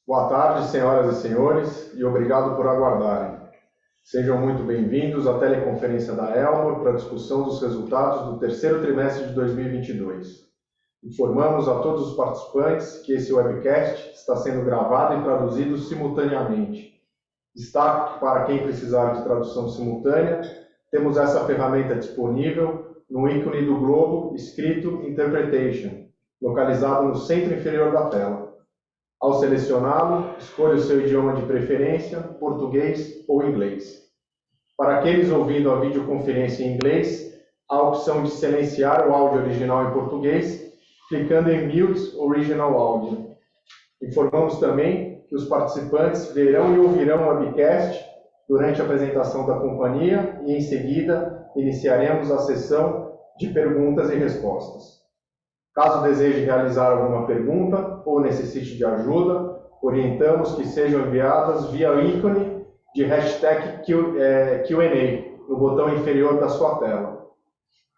Boa tarde, senhoras e senhores, e obrigado por aguardarem. Sejam muito bem-vindos à teleconferência da Elmor para a discussão dos resultados do terceiro trimestre de 2022. Informamos a todos os participantes que esse webcast está sendo gravado e traduzido simultaneamente. Destaque que para quem precisar de tradução simultânea, temos essa ferramenta disponível no ícone do globo escrito Interpretation, localizado no centro inferior da tela. Ao selecioná-lo, escolha o seu idioma de preferência, português ou inglês. Para aqueles ouvindo a videoconferência em inglês, há a opção de silenciar o áudio original em português, clicando em Mute Original Audio. Informamos também que os participantes verão e ouvirão o webcast durante a apresentação da companhia e, em seguida, iniciaremos a sessão de perguntas e respostas. Caso deseje realizar alguma pergunta ou necessite de ajuda, orientamos que sejam enviadas via o ícone de hashtag Q&A no botão inferior da sua tela.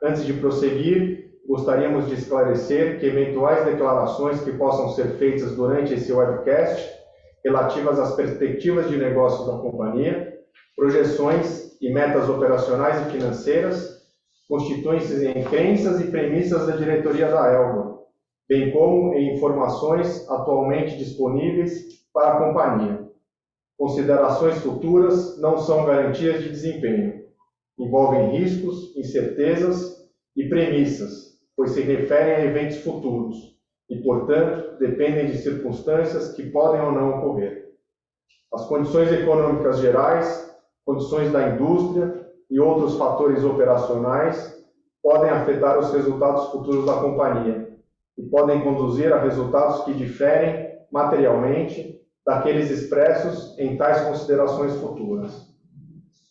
Antes de prosseguir, gostaríamos de esclarecer que eventuais declarações que possam ser feitas durante esse webcast, relativas às perspectivas de negócios da companhia, projeções e metas operacionais e financeiras, constituem-se em crenças e premissas da diretoria da Elmor, bem como em informações atualmente disponíveis para a companhia. Considerações futuras não são garantias de desempenho. Envolvem riscos, incertezas e premissas, pois se referem a eventos futuros e, portanto, dependem de circunstâncias que podem ou não ocorrer. As condições econômicas gerais, condições da indústria e outros fatores operacionais podem afetar os resultados futuros da companhia e podem conduzir a resultados que diferem materialmente daqueles expressos em tais considerações futuras.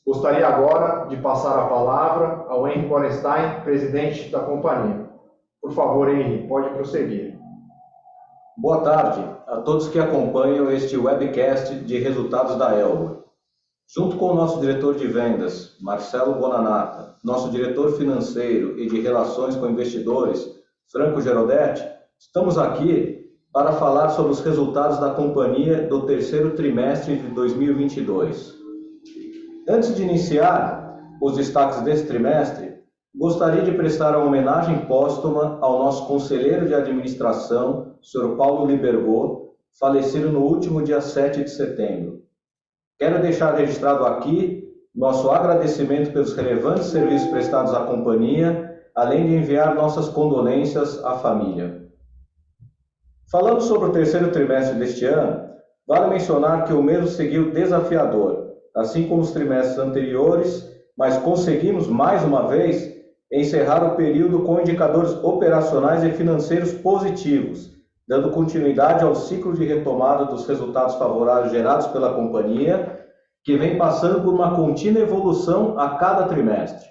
Gostaria agora de passar a palavra ao Henrique Gorenstein, presidente da companhia. Por favor, Henrique, pode prosseguir. Boa tarde a todos que acompanham este webcast de resultados da Elmor. Junto com o nosso diretor de vendas, Marcelo Bonanata, nosso diretor financeiro e de relações com investidores, Franco Gerodetti, estamos aqui para falar sobre os resultados da companhia do terceiro trimestre de 2022. Antes de iniciar os destaques desse trimestre, gostaria de prestar uma homenagem póstuma ao nosso conselheiro de administração, Sr. Paulo Libergot, falecido no último dia 7 de setembro. Quero deixar registrado aqui nosso agradecimento pelos relevantes serviços prestados à companhia, além de enviar nossas condolências à família. Falando sobre o terceiro trimestre deste ano, vale mencionar que o mesmo seguiu desafiador, assim como os trimestres anteriores, mas conseguimos, mais uma vez, encerrar o período com indicadores operacionais e financeiros positivos, dando continuidade ao ciclo de retomada dos resultados favoráveis gerados pela companhia, que vem passando por uma contínua evolução a cada trimestre.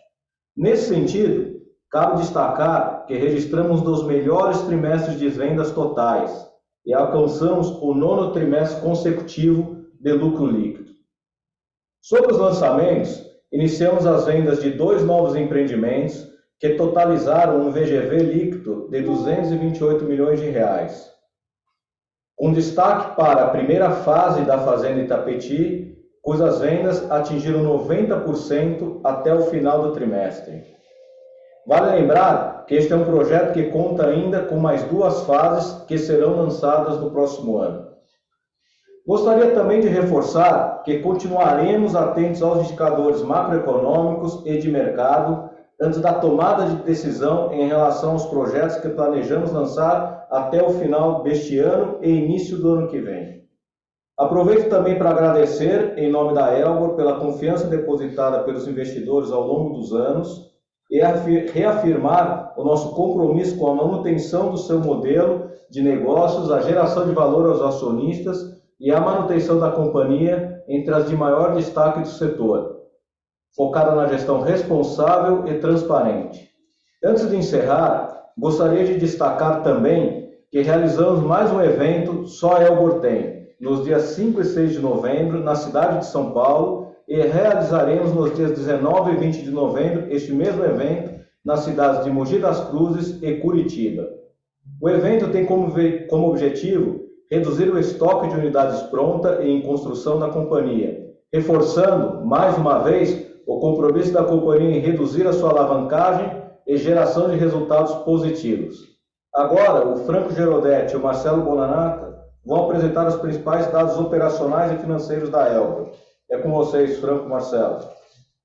Nesse sentido, cabe destacar que registramos um dos melhores trimestres de vendas totais e alcançamos o 9º trimestre consecutivo de lucro líquido. Sobre os lançamentos, iniciamos as vendas de 2 novos empreendimentos que totalizaram um VGV líquido de R$ 228 milhões, com destaque para a primeira fase da Fazenda Itapetí, cujas vendas atingiram 90% até o final do trimestre. Vale lembrar que este é um projeto que conta ainda com mais 2 fases que serão lançadas no próximo ano. Gostaria também de reforçar que continuaremos atentos aos indicadores macroeconômicos e de mercado antes da tomada de decisão em relação aos projetos que planejamos lançar até o final deste ano e início do ano que vem. Aproveito também para agradecer, em nome da Elmor, pela confiança depositada pelos investidores ao longo dos anos e reafirmar o nosso compromisso com a manutenção do seu modelo de negócios, a geração de valor aos acionistas e a manutenção da companhia entre as de maior destaque do setor, focada na gestão responsável e transparente. Antes de encerrar, gostaria de destacar também que realizamos mais um evento Só Elmor Tem, nos dias 5 e 6 de novembro, na cidade de São Paulo, e realizaremos nos dias 19 e 20 de novembro este mesmo evento nas cidades de Mogi das Cruzes e Curitiba. O evento tem como objetivo reduzir o estoque de unidades prontas e em construção da companhia, reforçando, mais uma vez, o compromisso da companhia em reduzir a sua alavancagem e geração de resultados positivos. Agora, o Franco Gerodetti e o Marcelo Bonanata vão apresentar os principais dados operacionais e financeiros da Elbor. É com vocês, Franco e Marcelo.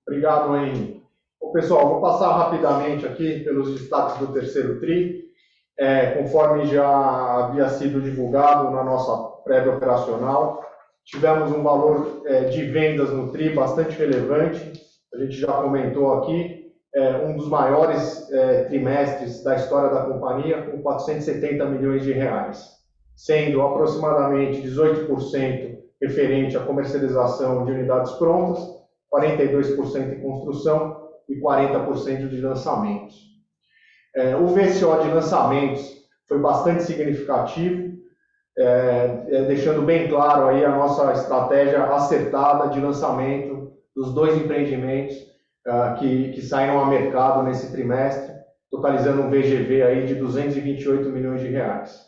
Obrigado, Henrique. Bom, pessoal, vou passar rapidamente aqui pelos destaques do terceiro TRI. Conforme já havia sido divulgado na nossa prévia operacional, tivemos um valor de vendas no TRI bastante relevante. A gente já comentou aqui, um dos maiores trimestres da história da companhia, com 470 milhões de reais, sendo aproximadamente 18% referente à comercialização de unidades prontas, 42% em construção e 40% de lançamentos. O VSO de lançamentos foi bastante significativo, deixando bem claro aí a nossa estratégia acertada de lançamento dos dois empreendimentos que saíram ao mercado nesse trimestre, totalizando um VGV aí de 228 milhões de reais.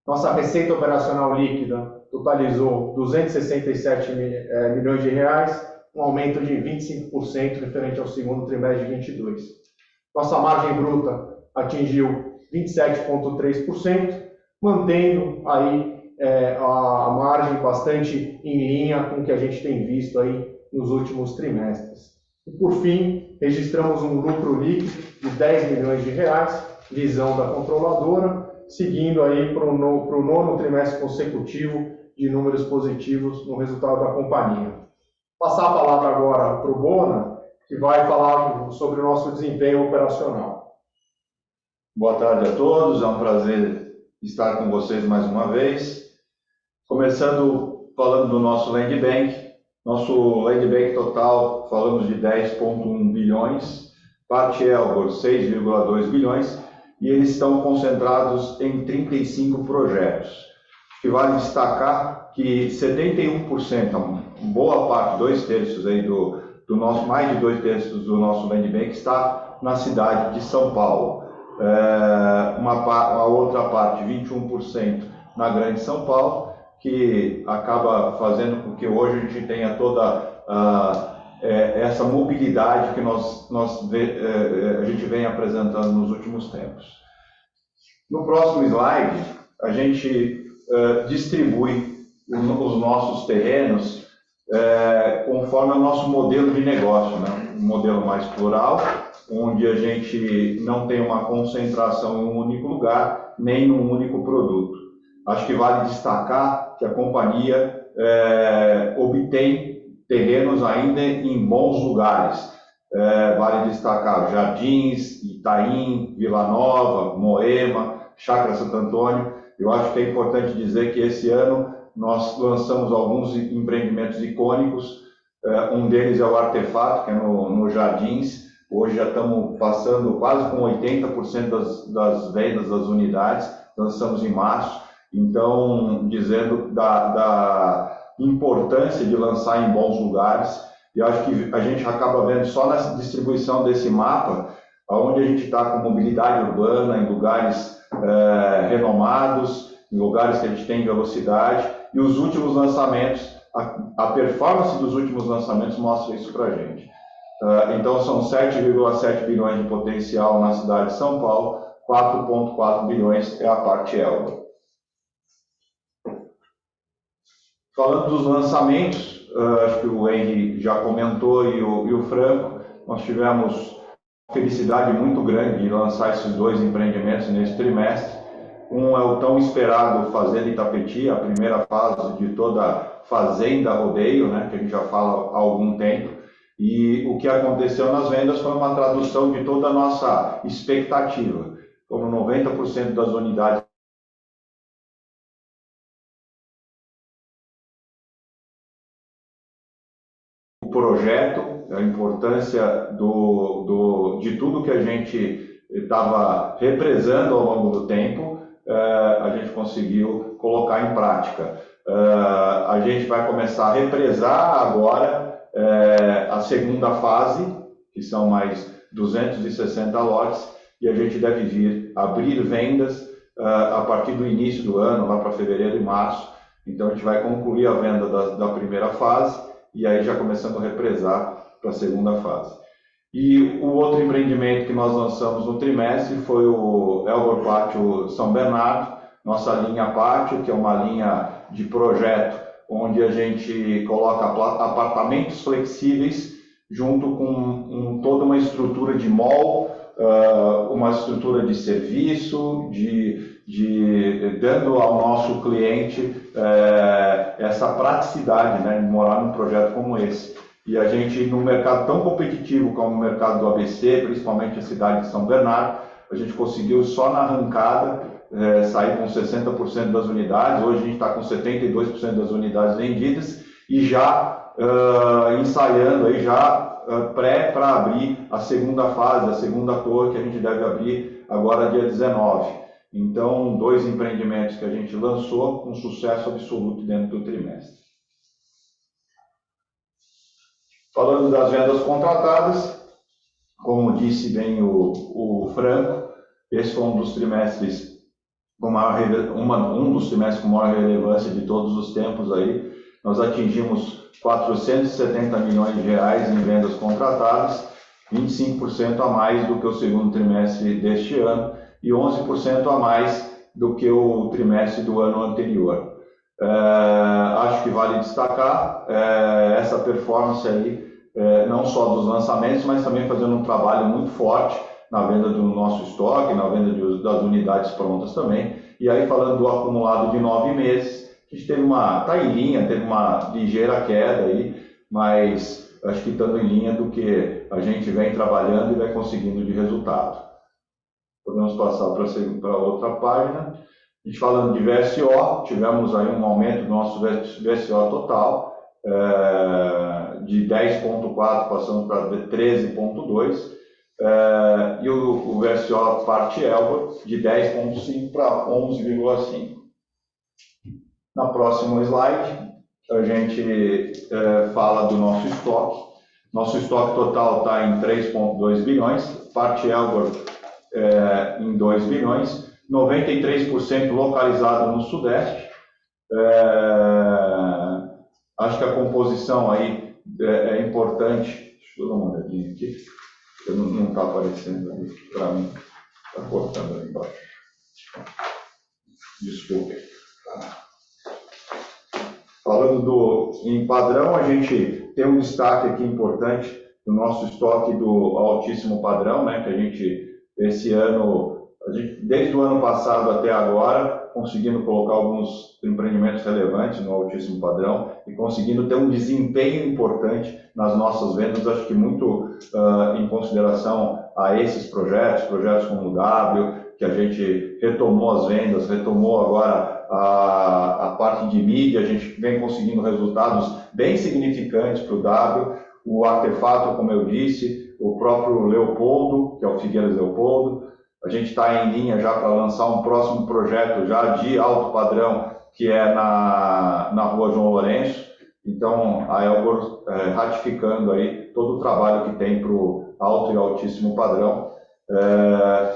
Nossa receita operacional líquida totalizou 267 milhões de reais, um aumento de 25% referente ao segundo trimestre de 2022. Nossa margem bruta atingiu 27,3%, mantendo aí a margem bastante em linha com o que a gente tem visto aí nos últimos trimestres. E por fim, registramos um lucro líquido de 10 milhões de reais, visão da controladora, seguindo aí para o nono trimestre consecutivo de números positivos no resultado da companhia. Passar a palavra agora para o Bona, que vai falar sobre o nosso desempenho operacional. Boa tarde a todos, é um prazer estar com vocês mais uma vez. Começando falando do nosso Land Bank. Nosso Land Bank total, falamos de 10,1 bilhões, parte Elbor 6,2 bilhões, e eles estão concentrados em 35 projetos. Acho que vale destacar que 71%, boa parte, 2/3 aí do nosso, mais de 2/3 do nosso Land Bank está na cidade de São Paulo. Uma outra parte, 21%, na Grande São Paulo, que acaba fazendo com que hoje a gente tenha toda essa mobilidade que a gente vem apresentando nos últimos tempos. No próximo slide, a gente distribui os nossos terrenos conforme o nosso modelo de negócio, né? Um modelo mais plural, onde a gente não tem uma concentração em um único lugar, nem num único produto. Acho que vale destacar que a companhia obtém terrenos ainda em bons lugares. Vale destacar Jardins, Itaim, Vila Nova, Moema, Chácara Santo Antônio. Eu acho que é importante dizer que esse ano nós lançamos alguns empreendimentos icônicos. Um deles é o Artefato, que é no Jardins. Hoje já estamos passando quase com 80% das vendas das unidades. Lançamos em março. Então, dizendo da importância de lançar em bons lugares. E acho que a gente acaba vendo só na distribuição desse mapa, onde a gente está com mobilidade urbana, em lugares renomados, em lugares que a gente tem velocidade. E os últimos lançamentos, a performance dos últimos lançamentos mostra isso para a gente. Então, são 7,7 bilhões de potencial na cidade de São Paulo, 4,4 bilhões é a parte Elbor. Falando dos lançamentos, acho que o Henry já comentou e o Franco, nós tivemos uma felicidade muito grande de lançar esses dois empreendimentos nesse trimestre. Um é o tão esperado Fazenda Itapetí, a primeira fase de toda a Fazenda Rodeio, né, que a gente já fala há algum tempo. E o que aconteceu nas vendas foi uma tradução de toda a nossa expectativa. Foram 90% das unidades projeto, a importância de tudo que a gente estava represando ao longo do tempo, a gente conseguiu colocar em prática. A gente vai começar a represar agora a segunda fase, que são mais 260 lotes, e a gente deve vir abrir vendas a partir do início do ano, lá para fevereiro e março. Então a gente vai concluir a venda da primeira fase e aí já começando a represar para a segunda fase. E o outro empreendimento que nós lançamos no trimestre foi o Elbor Pátio São Bernardo, nossa linha Pátio, que é uma linha de projeto onde a gente coloca apartamentos flexíveis junto com toda uma estrutura de mall, uma estrutura de serviço, dando ao nosso cliente essa praticidade, né, de morar num projeto como esse. E a gente, num mercado tão competitivo como o mercado do ABC, principalmente a cidade de São Bernardo, a gente conseguiu só na arrancada sair com 60% das unidades. Hoje a gente está com 72% das unidades vendidas e já ensaiando, aí já para abrir a segunda fase, a segunda torre que a gente deve abrir agora dia 19. Então, 2 empreendimentos que a gente lançou com sucesso absoluto dentro do trimestre. Falando das vendas contratadas, como disse bem o Franco, esse foi um dos trimestres com um dos trimestres com maior relevância de todos os tempos aí. Nós atingimos 470 milhões de reais em vendas contratadas, 25% a mais do que o segundo trimestre deste ano e 11% a mais do que o trimestre do ano anterior. Acho que vale destacar essa performance aí, não só dos lançamentos, mas também fazendo um trabalho muito forte na venda do nosso estoque, na venda das unidades prontas também. E aí, falando do acumulado de 9 meses, a gente está em linha, teve uma ligeira queda aí, mas acho que estando em linha do que a gente vem trabalhando e vai conseguindo de resultado. Podemos passar para outra página. A gente falando de VSO, tivemos aí um aumento do nosso VSO total, de 10,4 passando para 13,2, e o VSO parte Elbor de 10,5 para 11,5. Na próxima slide, a gente fala do nosso estoque. Nosso estoque total está em 3,2 bilhões, parte Elbor em 2 bilhões, 93% localizado no Sudeste. Acho que a composição aí é importante. Deixa eu dar uma olhadinha aqui, não está aparecendo ali para mim, está cortando ali embaixo. Desculpe. Falando em padrão, a gente tem um destaque aqui importante do nosso estoque do altíssimo padrão, né, que a gente, esse ano, desde o ano passado até agora, conseguindo colocar alguns empreendimentos relevantes no altíssimo padrão e conseguindo ter um desempenho importante nas nossas vendas, acho que muito em consideração a esses projetos como o W, que a gente retomou as vendas, retomou agora a parte de mídia, a gente vem conseguindo resultados bem significantes para o W, o Artefato, como eu disse, o próprio Leopoldo, que é o Figueiras Leopoldo. A gente está em linha já para lançar um próximo projeto já de alto padrão, que é na Rua João Lourenço. Então, a Elbor ratificando aí todo o trabalho que tem para o alto e altíssimo padrão.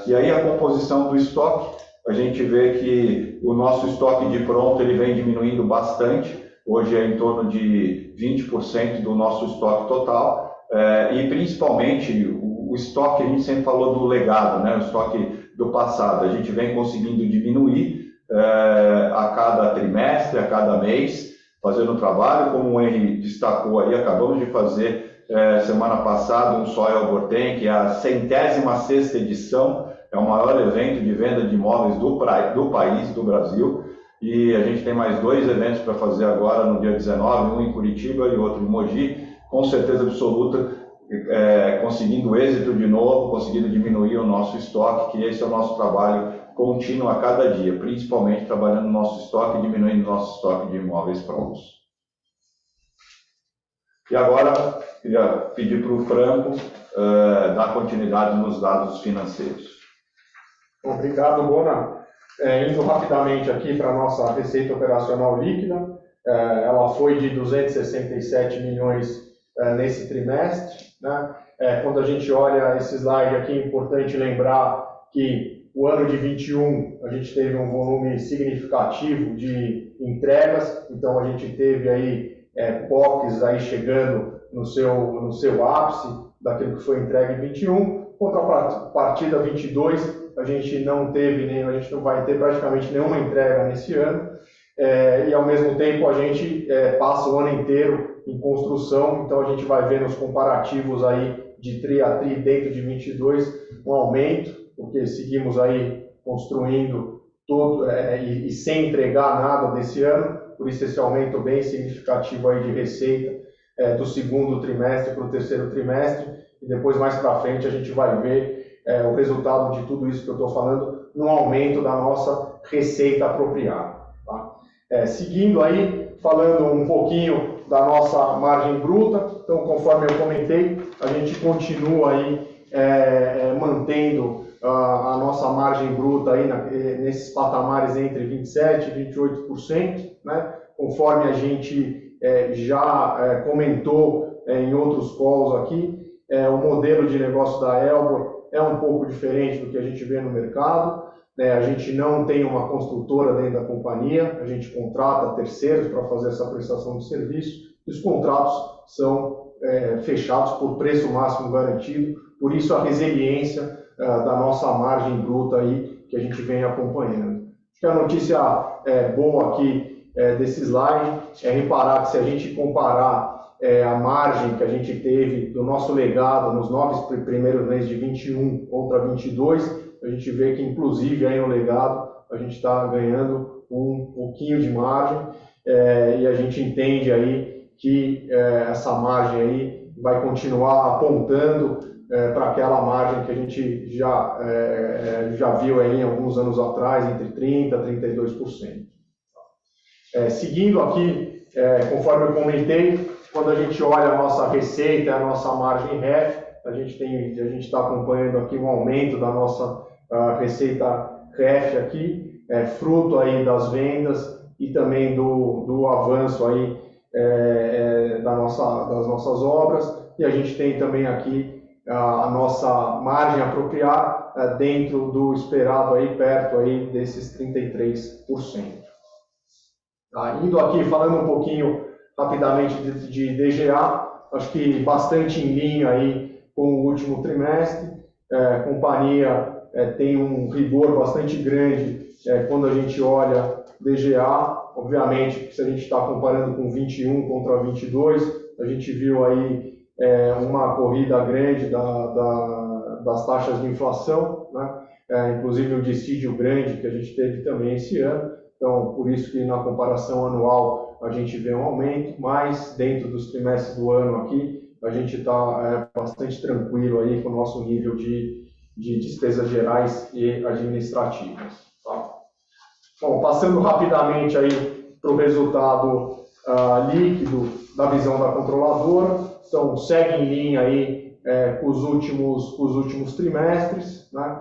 E aí a composição do estoque, a gente vê que o nosso estoque de pronto ele vem diminuindo bastante. Hoje é em torno de 20% do nosso estoque total. E principalmente o estoque, a gente sempre falou do legado, né? O estoque do passado. A gente vem conseguindo diminuir a cada trimestre, a cada mês, fazendo o trabalho, como o Henry destacou aí, acabamos de fazer semana passada um Só Elbor Tem, que é a 106ª edição, é o maior evento de venda de imóveis do país, do Brasil, e a gente tem mais 2 eventos para fazer agora no dia 19, um em Curitiba e outro em Mogi, com certeza absoluta, conseguindo êxito de novo, conseguindo diminuir o nosso estoque, que esse é o nosso trabalho contínuo a cada dia, principalmente trabalhando no nosso estoque e diminuindo o nosso estoque de imóveis prontos. E agora, queria pedir para o Franco dar continuidade nos dados financeiros. Obrigado, Bona. Indo rapidamente aqui para a nossa receita operacional líquida, ela foi de 267 milhões nesse trimestre, né? Quando a gente olha esse slide aqui, é importante lembrar que o ano de 21 a gente teve um volume significativo de entregas, então a gente teve aí POCs aí chegando no seu ápice daquilo que foi entregue em 21. Contrapartida 22, a gente não vai ter praticamente nenhuma entrega nesse ano, e ao mesmo tempo a gente passa o ano inteiro em construção, então a gente vai ver nos comparativos aí de tri a tri dentro de 22 um aumento, porque seguimos aí construindo todo e sem entregar nada desse ano, por isso esse aumento bem significativo aí de receita do segundo trimestre para o terceiro trimestre, e depois mais para frente a gente vai ver o resultado de tudo isso que eu estou falando no aumento da nossa receita apropriada. Tá? Seguindo aí, falando um pouquinho da nossa margem bruta, então conforme eu comentei, a gente continua aí mantendo a nossa margem bruta aí nesses patamares entre 27% e 28%, né? Conforme a gente já comentou em outros calls aqui, o modelo de negócio da Elbor é um pouco diferente do que a gente vê no mercado. A gente não tem uma construtora dentro da companhia, a gente contrata terceiros para fazer essa prestação de serviço, e os contratos são fechados por preço máximo garantido, por isso a resiliência da nossa margem bruta aí que a gente vem acompanhando. Acho que a notícia boa aqui desse slide é reparar que se a gente comparar a margem que a gente teve do nosso legado nos 9 primeiros meses de 21 contra 22, a gente vê que, inclusive, aí no legado, a gente está ganhando um pouquinho de margem e a gente entende aí que essa margem aí vai continuar apontando para aquela margem que a gente já viu aí alguns anos atrás, entre 30% e 32%. Seguindo aqui, conforme eu comentei, quando a gente olha a nossa receita, a nossa margem REF, a gente está acompanhando aqui um aumento da nossa receita REF aqui, fruto aí das vendas e também do avanço aí das nossas obras, e a gente tem também aqui a nossa margem apropriada dentro do esperado aí, perto aí desses 33%. Indo aqui, falando um pouquinho rapidamente de DGA, acho que bastante em linha aí com o último trimestre. A companhia tem um rigor bastante grande quando a gente olha DGA. Obviamente, se a gente está comparando com 21 contra 22, a gente viu aí uma corrida grande das taxas de inflação, né? Inclusive um dissídio grande que a gente teve também esse ano. Então, por isso que na comparação anual a gente vê um aumento, mas dentro dos trimestres do ano aqui, a gente está bastante tranquilo aí com o nosso nível de despesas gerais e administrativas. Tá? Bom, passando rapidamente aí para o resultado líquido da visão da controladora, então segue em linha aí com os últimos trimestres, né?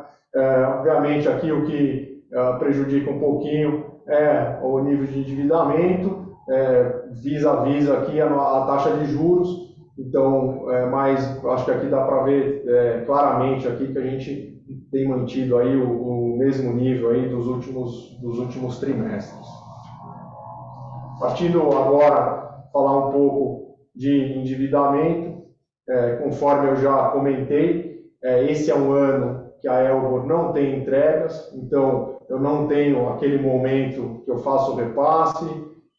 Obviamente aqui o que prejudica um pouquinho é o nível de endividamento, vis-a-vis aqui a taxa de juros. Então, mas acho que aqui dá para ver claramente aqui que a gente tem mantido aí o mesmo nível aí dos últimos trimestres. Partindo agora falar um pouco de endividamento, conforme eu já comentei, esse é um ano que a Elbor não tem entregas, então eu não tenho aquele momento que eu faço o repasse,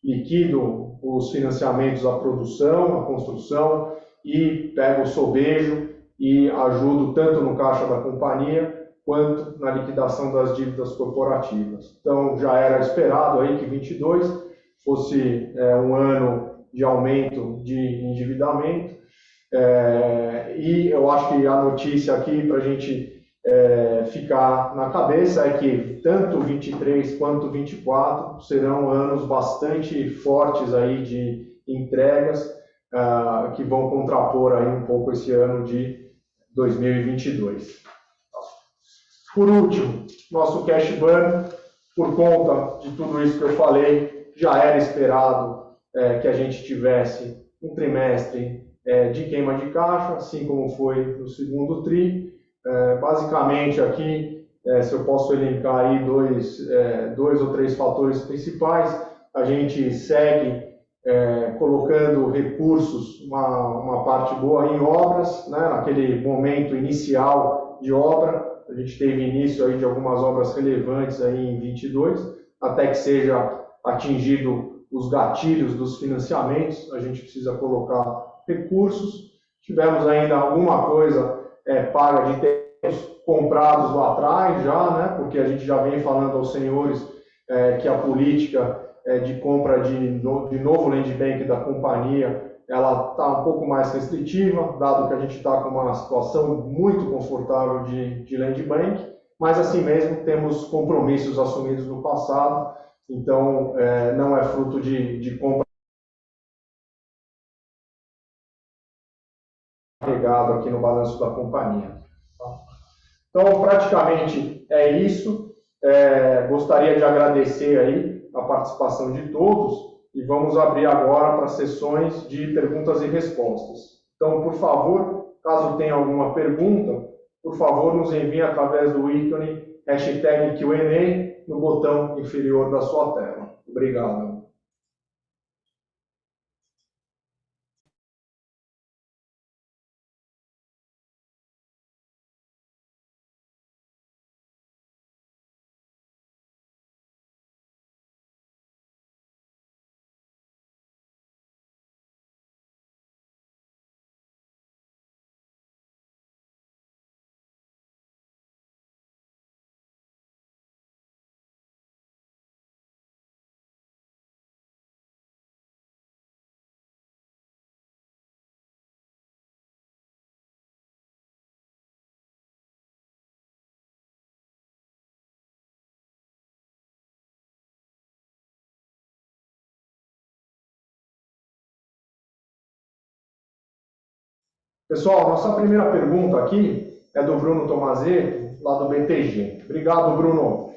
liquido os financiamentos à produção, à construção e pego o sobejo e ajudo tanto no caixa da companhia quanto na liquidação das dívidas corporativas. Então já era esperado aí que 22 fosse um ano de aumento de endividamento, e eu acho que a notícia aqui para a gente ficar na cabeça é que tanto 23 quanto 24 serão anos bastante fortes aí de entregas, que vão contrapor aí um pouco esse ano de 2022. Por último, nosso cash burn, por conta de tudo isso que eu falei, já era esperado que a gente tivesse um trimestre de queima de caixa, assim como foi no segundo tri. Basicamente aqui se eu posso elencar aí dois ou três fatores principais. A gente segue colocando recursos, uma parte boa em obras, né, naquele momento inicial de obra. A gente teve início aí de algumas obras relevantes aí em 22, até que seja atingido os gatilhos dos financiamentos, a gente precisa colocar recursos. Tivemos ainda alguma coisa paga de terrenos comprados lá atrás já, né, porque a gente já vem falando aos senhores que a política de compra de novo land bank da companhia, ela está um pouco mais restritiva, dado que a gente está com uma situação muito confortável de land bank, mas assim mesmo temos compromissos assumidos no passado, então não é fruto de compra agregado aqui no balanço da companhia. Então, praticamente é isso. Gostaria de agradecer aí a participação de todos e vamos abrir agora para sessões de perguntas e respostas. Então, por favor, caso tenha alguma pergunta, por favor, nos envie através do ícone #Q&A no botão inferior da sua tela. Obrigado. Pessoal, nossa primeira pergunta aqui é do Bruno Tomazetto, lá do BTG. Obrigado, Bruno.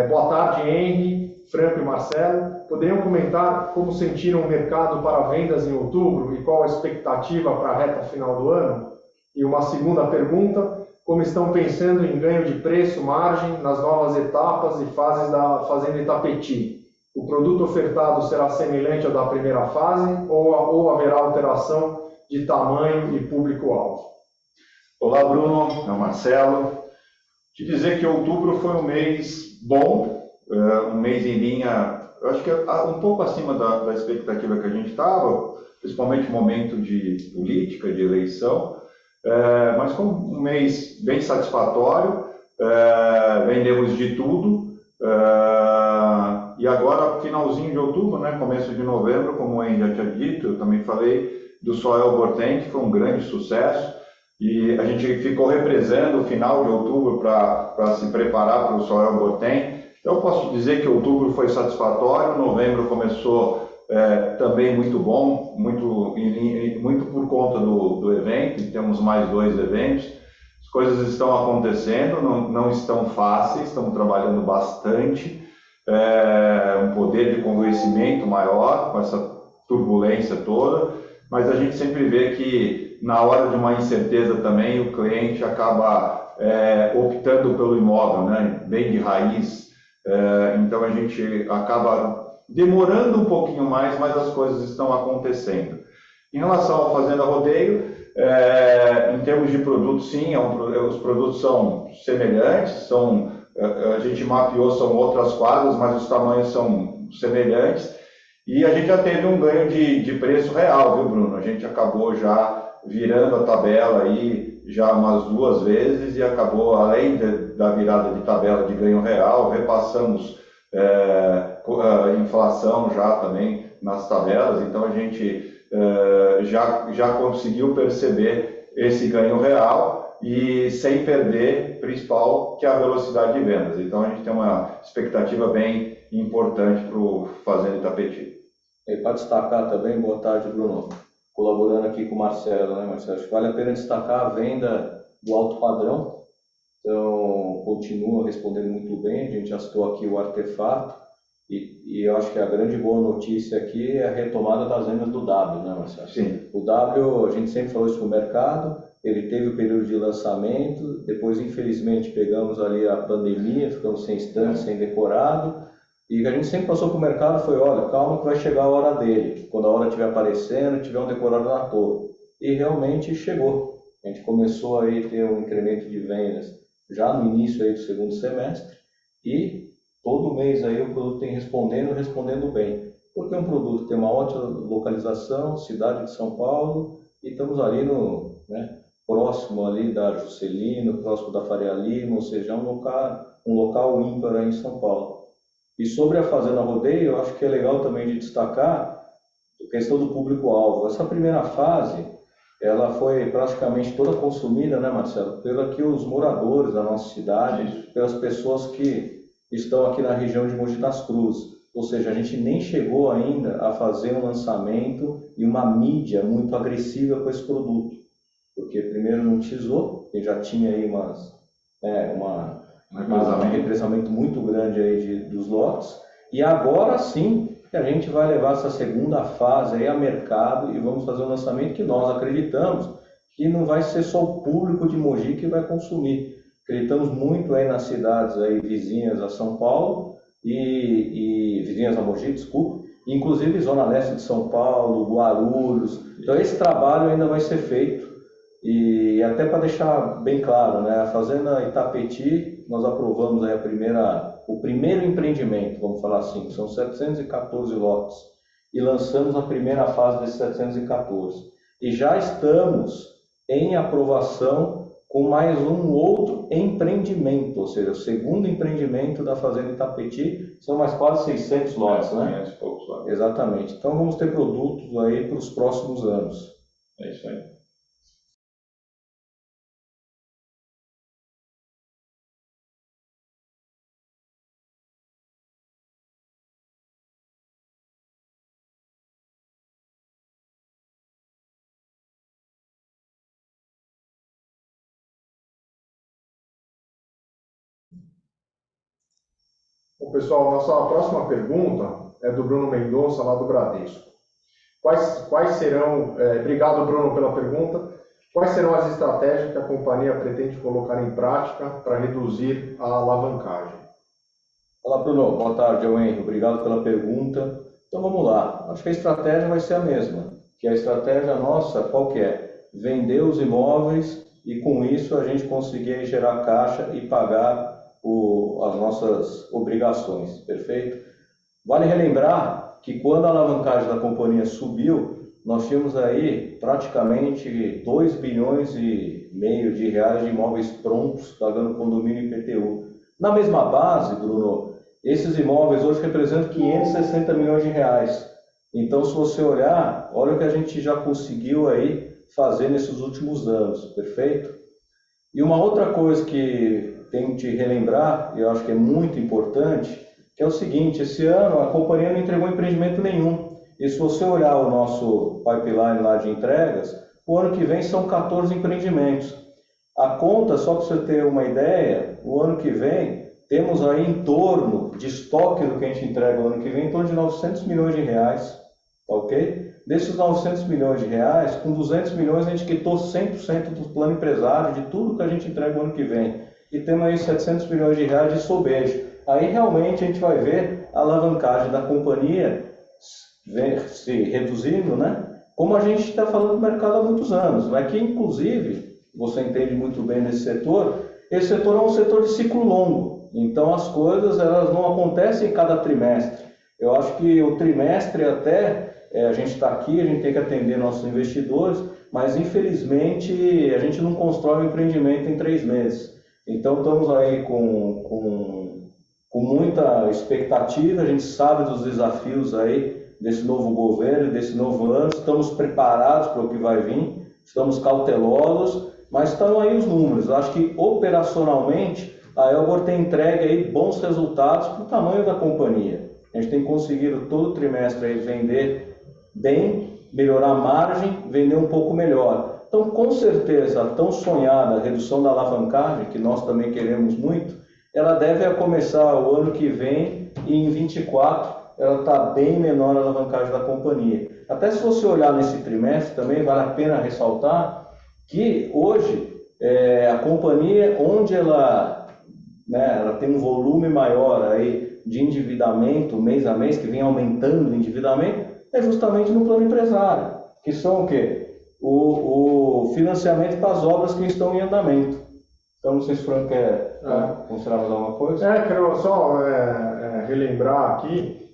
Boa tarde, Henry, Franco e Marcelo. Poderiam comentar como sentiram o mercado para vendas em outubro e qual a expectativa para a reta final do ano? E uma segunda pergunta, como estão pensando em ganho de preço, margem nas novas etapas e fases da Fazenda Itapetí? O produto ofertado será semelhante ao da primeira fase ou haverá alteração de tamanho e público-alvo? Olá, Bruno, é o Marcelo. Te dizer que outubro foi um mês bom, um mês em linha, eu acho que um pouco acima da expectativa que a gente estava, principalmente no momento de política, de eleição, mas foi um mês bem satisfatório, vendemos de tudo, e agora, finalzinho de outubro, né, começo de novembro, como o Henry já tinha dito, eu também falei do Soil Bortem, que foi um grande sucesso, e a gente ficou represando o final de outubro para se preparar para o Soil Bortem. Então, eu posso dizer que outubro foi satisfatório, novembro começou também muito bom, muito por conta do evento, e temos mais 2 eventos. As coisas estão acontecendo, não estão fáceis, estamos trabalhando bastante, um poder de convencimento maior com essa turbulência toda, mas a gente sempre vê que na hora de uma incerteza também o cliente acaba optando pelo imóvel, né? Bem de raiz, então a gente acaba demorando um pouquinho mais, mas as coisas estão acontecendo. Em relação ao Fazenda Rodeio, em termos de produtos, sim, os produtos são semelhantes, a gente mapeou, são outras quadras, mas os tamanhos são semelhantes. E a gente já teve um ganho de preço real, viu, Bruno? A gente acabou já virando a tabela aí já umas 2 vezes e acabou, além da virada de tabela de ganho real, repassamos a inflação já também nas tabelas, então a gente já conseguiu perceber esse ganho real e sem perder, principal, que é a velocidade de vendas. Então a gente tem uma expectativa bem importante para o Fazenda Itapetí. E para destacar também, boa tarde, Bruno, colaborando aqui com o Marcelo, né, Marcelo? Acho que vale a pena destacar a venda do alto padrão, então continua respondendo muito bem, a gente já citou aqui o artefato, e eu acho que a grande boa notícia aqui é a retomada das vendas do W, né, Marcelo? Sim. O W, a gente sempre falou isso no mercado, ele teve o período de lançamento, depois infelizmente pegamos ali a pandemia, ficamos sem stand, sem decorado, e a gente sempre passou para o mercado foi, olha, calma que vai chegar a hora dele, quando a hora estiver aparecendo, tiver um decorado na torre. E realmente chegou. A gente começou aí a ter um incremento de vendas já no início aí do segundo semestre, e todo mês aí o produto tem respondendo bem. Porque é um produto que tem uma ótima localização, cidade de São Paulo, e estamos ali próximo ali da Juscelino, próximo da Faria Lima, ou seja, um local ímpar aí em São Paulo. E sobre a Fazenda Rodeio, eu acho que é legal também de destacar a questão do público-alvo. Essa primeira fase, ela foi praticamente toda consumida, né, Marcelo, pelos moradores da nossa cidade, pelas pessoas que estão aqui na região de Mogi das Cruzes. Ou seja, a gente nem chegou ainda a fazer um lançamento e uma mídia muito agressiva com esse produto. Porque primeiro não utilizou, porque já tinha aí um represamento muito grande aí dos lotes, e agora sim que a gente vai levar essa segunda fase aí a mercado e vamos fazer um lançamento que nós acreditamos que não vai ser só o público de Mogi que vai consumir. Acreditamos muito aí nas cidades aí vizinhas a São Paulo e vizinhas a Mogi, desculpa, inclusive Zona Leste de São Paulo, Guarulhos. Então esse trabalho ainda vai ser feito. E até para deixar bem claro, né, a Fazenda Itapetí, nós aprovamos aí o primeiro empreendimento, vamos falar assim, que são 714 lotes, e lançamos a primeira fase desses 714. E já estamos em aprovação com mais um outro empreendimento, ou seja, o segundo empreendimento da Fazenda Itapetí, são mais quase 600 lotes, né? 500 e poucos lotes. Exatamente. Então vamos ter produtos aí para os próximos anos. É isso aí. Bom, pessoal, nossa próxima pergunta é do Bruno Mendonça, lá do Bradesco. Quais serão, obrigado Bruno pela pergunta, quais serão as estratégias que a companhia pretende colocar em prática para reduzir a alavancagem? Olá, Bruno. Boa tarde, eu Henry. Obrigado pela pergunta. Então vamos lá. Acho que a estratégia vai ser a mesma, que a estratégia nossa, qual que é? Vender os imóveis e com isso a gente conseguir gerar caixa e pagar as nossas obrigações, perfeito? Vale relembrar que quando a alavancagem da companhia subiu, nós tínhamos aí praticamente 2 bilhões e meio de reais de imóveis prontos, pagando condomínio e IPTU. Na mesma base, Bruno, esses imóveis hoje representam 560 milhões de reais. Então, se você olhar, olha o que a gente já conseguiu aí fazer nesses últimos anos, perfeito? E uma outra coisa que tenho que relembrar, e eu acho que é muito importante, que é o seguinte, esse ano a companhia não entregou empreendimento nenhum. E se você olhar o nosso pipeline lá de entregas, o ano que vem são 14 empreendimentos. A conta, só para você ter uma ideia, o ano que vem temos aí em torno de estoque do que a gente entrega o ano que vem, em torno de 900 milhões de reais, tá ok? Desses 900 milhões de reais, com 200 milhões a gente quitou 100% do plano empresário, de tudo que a gente entrega o ano que vem. E temos aí 700 milhões de reais de sobejo. Aí realmente a gente vai ver a alavancagem da companhia se reduzindo, né? Como a gente está falando do mercado há muitos anos. Mas que, inclusive, você entende muito bem nesse setor, esse setor é um setor de ciclo longo. Então as coisas elas não acontecem em cada trimestre. Eu acho que o trimestre até, a gente está aqui, a gente tem que atender nossos investidores, mas infelizmente a gente não constrói um empreendimento em 3 meses. Então estamos aí com muita expectativa, a gente sabe dos desafios aí desse novo governo, desse novo ano, estamos preparados para o que vai vir, estamos cautelosos, mas estão aí os números. Eu acho que operacionalmente a Elbor tem entregue aí bons resultados para o tamanho da companhia. A gente tem conseguido todo trimestre aí vender bem, melhorar a margem, vender um pouco melhor. Então, com certeza, a tão sonhada redução da alavancagem, que nós também queremos muito, ela deve começar o ano que vem e em 24 ela está bem menor a alavancagem da companhia. Até se você olhar nesse trimestre também, vale a pena ressaltar que hoje a companhia, onde ela, né, ela tem um volume maior aí de endividamento mês a mês, que vem aumentando o endividamento, é justamente no plano empresário, que são o quê? O financiamento para as obras que estão em andamento. Então, não sei se o Franco quer considerar mais alguma coisa. Quero só relembrar aqui,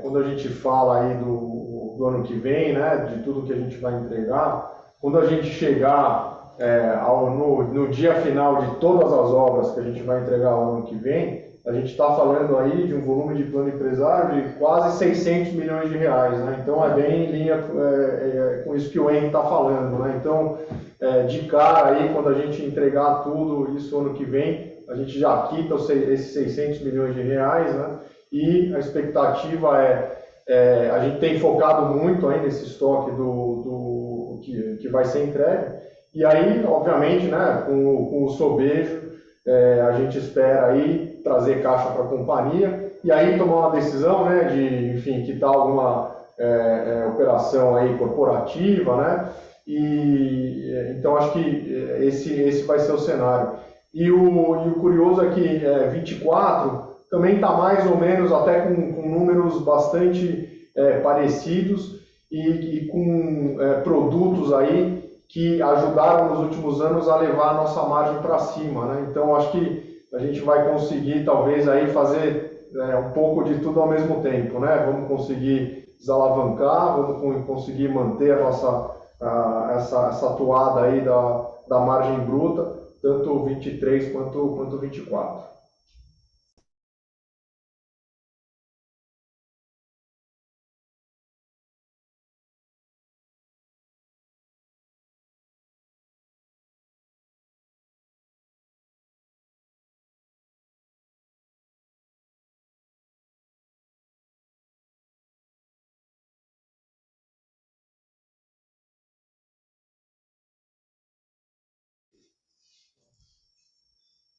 quando a gente fala aí do ano que vem, né, de tudo que a gente vai entregar, quando a gente chegar no dia final de todas as obras que a gente vai entregar o ano que vem, a gente está falando aí de um volume de plano empresário de quase 600 milhões de reais, né? Então é bem em linha com isso que o Henrique está falando, né? Então, de cara aí, quando a gente entregar tudo isso ano que vem, a gente já quita esses 600 milhões de reais, né? E a expectativa a gente tem focado muito aí nesse estoque que vai ser entregue. E aí, obviamente, né, com o sobejo, a gente espera aí trazer caixa para a companhia e aí tomar uma decisão, né, de, enfim, quitar alguma operação aí corporativa, né? E então acho que esse vai ser o cenário. E o curioso é que 24 também está mais ou menos até com números bastante parecidos e com produtos aí que ajudaram nos últimos anos a levar a nossa margem para cima, né? Então acho que a gente vai conseguir talvez aí fazer um pouco de tudo ao mesmo tempo, né? Vamos conseguir desalavancar, vamos conseguir manter a nossa essa atuada aí da margem bruta, tanto 23 quanto 24.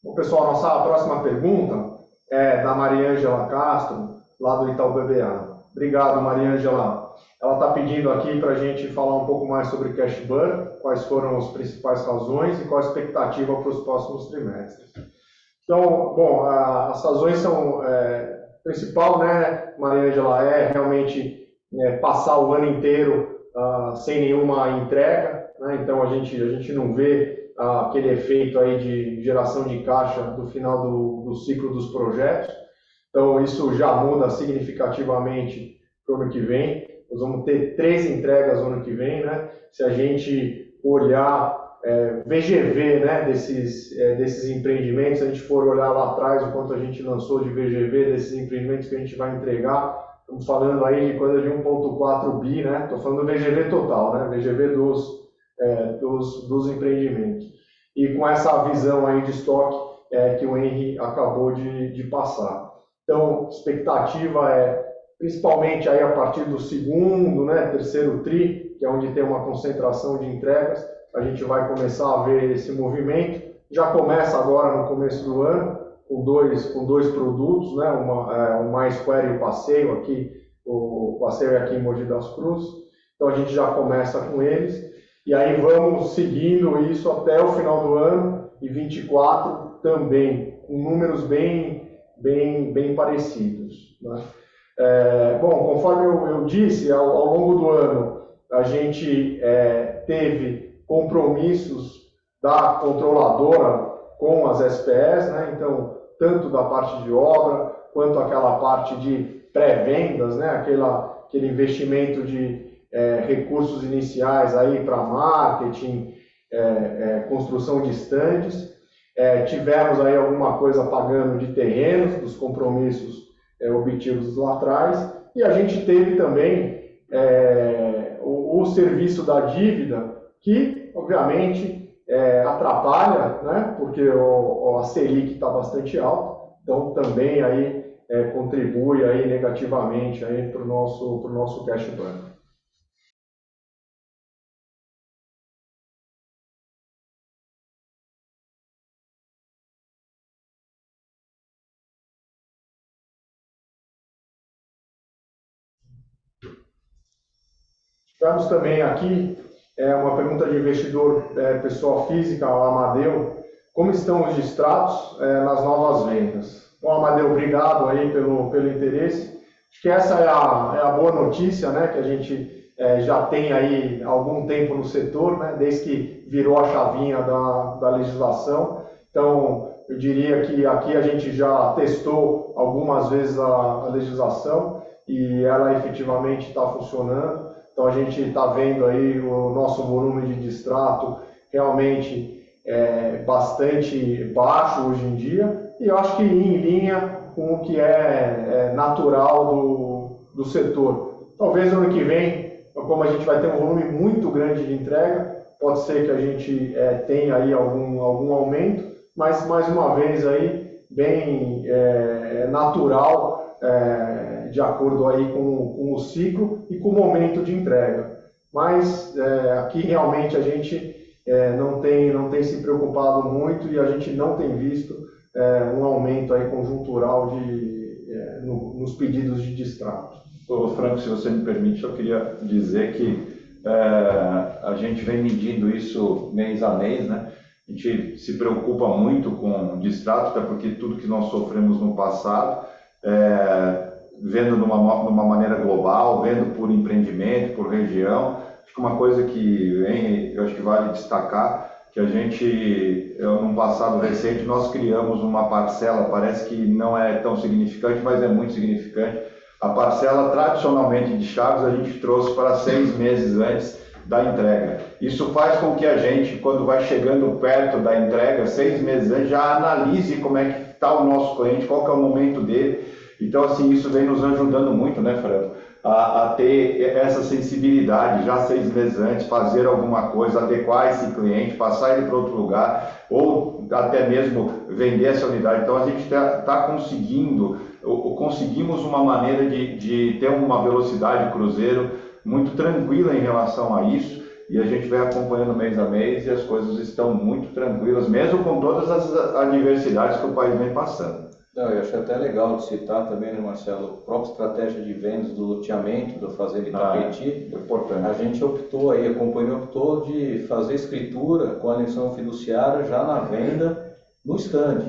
Bom, pessoal, nossa próxima pergunta é da Mariângela Castro, lá do Itaú BBA. Obrigado, Mariângela. Ela está pedindo aqui para a gente falar um pouco mais sobre cash burn, quais foram as principais razões e qual a expectativa para os próximos trimestres. Então, bom, as razões são, principal, né, Mariângela, realmente passar o ano inteiro sem nenhuma entrega, né? Então a gente não vê aquele efeito aí de geração de caixa do final do ciclo dos projetos. Então isso já muda significativamente para o ano que vem. Nós vamos ter 3 entregas no ano que vem, né? Se a gente olhar VGV, né, desses empreendimentos, se a gente for olhar lá atrás o quanto a gente lançou de VGV desses empreendimentos que a gente vai entregar, estamos falando aí de coisa de 1,4 bi, né? Estou falando do VGV total, né? VGV dos empreendimentos. E com essa visão aí de estoque que o Henry acabou de passar. Então, expectativa principalmente aí a partir do segundo, né, terceiro tri, que é onde tem uma concentração de entregas, a gente vai começar a ver esse movimento. Já começa agora no começo do ano, com dois produtos, né, o MySquare e o Passeio aqui, o Passeio aqui em Mogi das Cruzes. Então a gente já começa com eles. E aí vamos seguindo isso até o final do ano e 24 também, com números bem parecidos, né? Bom, conforme eu disse, ao longo do ano a gente teve compromissos da controladora com as SPS, né? Então, tanto da parte de obra quanto aquela parte de pré-vendas, né? Aquele investimento de recursos iniciais aí para marketing, construção de estandes. Tivemos aí alguma coisa pagando de terrenos, dos compromissos obtidos lá atrás, e a gente teve também o serviço da dívida, que obviamente atrapalha, né? Porque a Selic está bastante alta, então também aí contribui aí negativamente aí para o nosso cash burn. Tivemos também aqui É uma pergunta de investidor pessoa física, o Amadeu. Como estão os distratos nas novas vendas? Bom, Amadeu, obrigado aí pelo interesse. Acho que essa é a boa notícia, né, que a gente já tem aí algum tempo no setor, né, desde que virou a chavinha da legislação. Então, eu diria que aqui a gente já testou algumas vezes a legislação e ela efetivamente está funcionando. Então, a gente está vendo aí o nosso volume de distrato realmente bastante baixo hoje em dia, e eu acho que em linha com o que é natural do setor. Talvez ano que vem, como a gente vai ter um volume muito grande de entrega, pode ser que a gente tenha aí algum aumento, mas mais uma vez aí bem natural, de acordo aí com o ciclo e com o momento de entrega. Mas aqui realmente a gente não tem se preocupado muito e a gente não tem visto um aumento aí conjuntural nos pedidos de distrato. Ô, Franco, se você me permite, eu queria dizer que a gente vem medindo isso mês a mês, né? A gente se preocupa muito com distrato, até porque tudo que nós sofremos no passado, vendo de uma maneira global, vendo por empreendimento, por região, acho que uma coisa que eu acho que vale destacar, que a gente, num passado recente, nós criamos uma parcela, parece que não é tão significante, mas é muito significante. A parcela, tradicionalmente, de chaves, a gente trouxe para 6 meses antes da entrega. Isso faz com que a gente, quando vai chegando perto da entrega, 6 meses antes, já analise como é que está o nosso cliente, qual que é o momento dele. Então, assim, isso vem nos ajudando muito, né, Franco, a ter essa sensibilidade já 6 meses antes, fazer alguma coisa, adequar esse cliente, passar ele para outro lugar, ou até mesmo vender essa unidade. Então, a gente está conseguimos uma maneira de ter uma velocidade cruzeiro muito tranquila em relação a isso, e a gente vai acompanhando mês a mês e as coisas estão muito tranquilas, mesmo com todas as adversidades que o país vem passando. Não, eu achei até legal de citar também, né, Marcelo, a própria estratégia de vendas do loteamento da Fazenda Itapetí. Importante. A gente optou aí, a companhia optou de fazer escritura com a lição fiduciária já na venda no stand,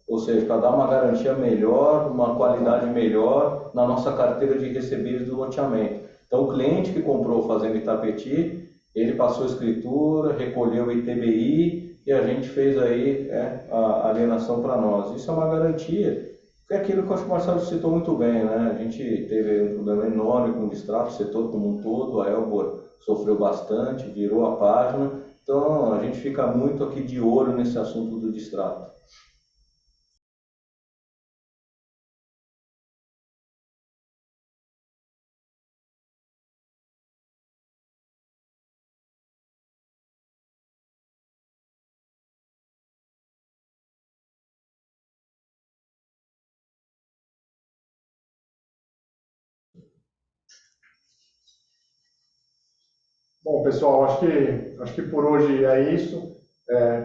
ou seja, para dar uma garantia melhor, uma qualidade melhor na nossa carteira de recebíveis do loteamento. Então, o cliente que comprou Fazenda Itapetí, ele passou a escritura, recolheu o ITBI, e a gente fez aí a alienação para nós. Isso é uma garantia, que é aquilo que eu acho que o Marcelo citou muito bem, né? A gente teve um problema enorme com o distrato, o setor como um todo, a Elbor sofreu bastante, virou a página, então a gente fica muito aqui de olho nesse assunto do distrato. Bom, pessoal, acho que por hoje é isso.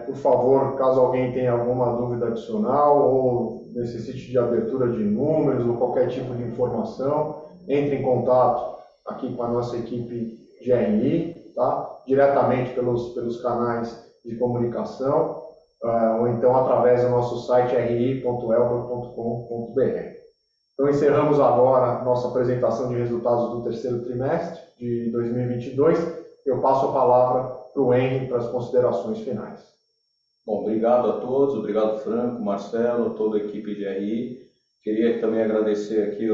Por favor, caso alguém tenha alguma dúvida adicional ou necessite de abertura de números ou qualquer tipo de informação, entre em contato aqui com a nossa equipe de RI, tá? Diretamente pelos canais de comunicação, ou então através do nosso site ri.elbor.com.br. Então, encerramos agora nossa apresentação de resultados do terceiro trimestre de 2022. Eu passo a palavra para o Henry para as considerações finais. Bom, obrigado a todos, obrigado Franco, Marcelo, toda a equipe de RI. Queria também agradecer aqui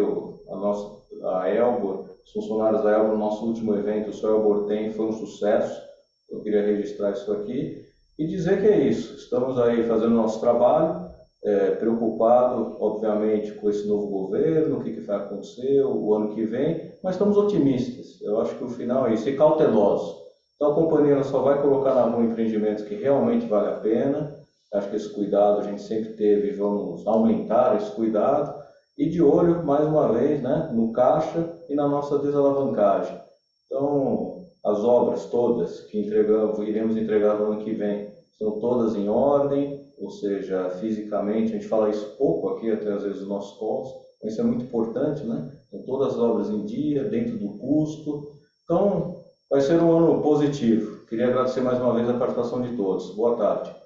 a Elbor, os funcionários da Elbor, no nosso último evento, o seu Elbor Tem, foi um sucesso. Eu queria registrar isso aqui e dizer que é isso. Estamos aí fazendo nosso trabalho, preocupado, obviamente, com esse novo governo, o que vai acontecer o ano que vem, mas estamos otimistas. Eu acho que o final é isso, e cautelosos. Então a companhia só vai colocar na mão empreendimentos que realmente vale a pena. Acho que esse cuidado a gente sempre teve e vamos aumentar esse cuidado. E de olho, mais uma vez, né, no caixa e na nossa desalavancagem. Então, as obras todas que iremos entregar no ano que vem, são todas em ordem, ou seja, fisicamente, a gente fala isso pouco aqui, até às vezes nos nossos calls, mas isso é muito importante, né? Então, todas as obras em dia, dentro do custo. Então, vai ser um ano positivo. Queria agradecer mais uma vez a participação de todos. Boa tarde.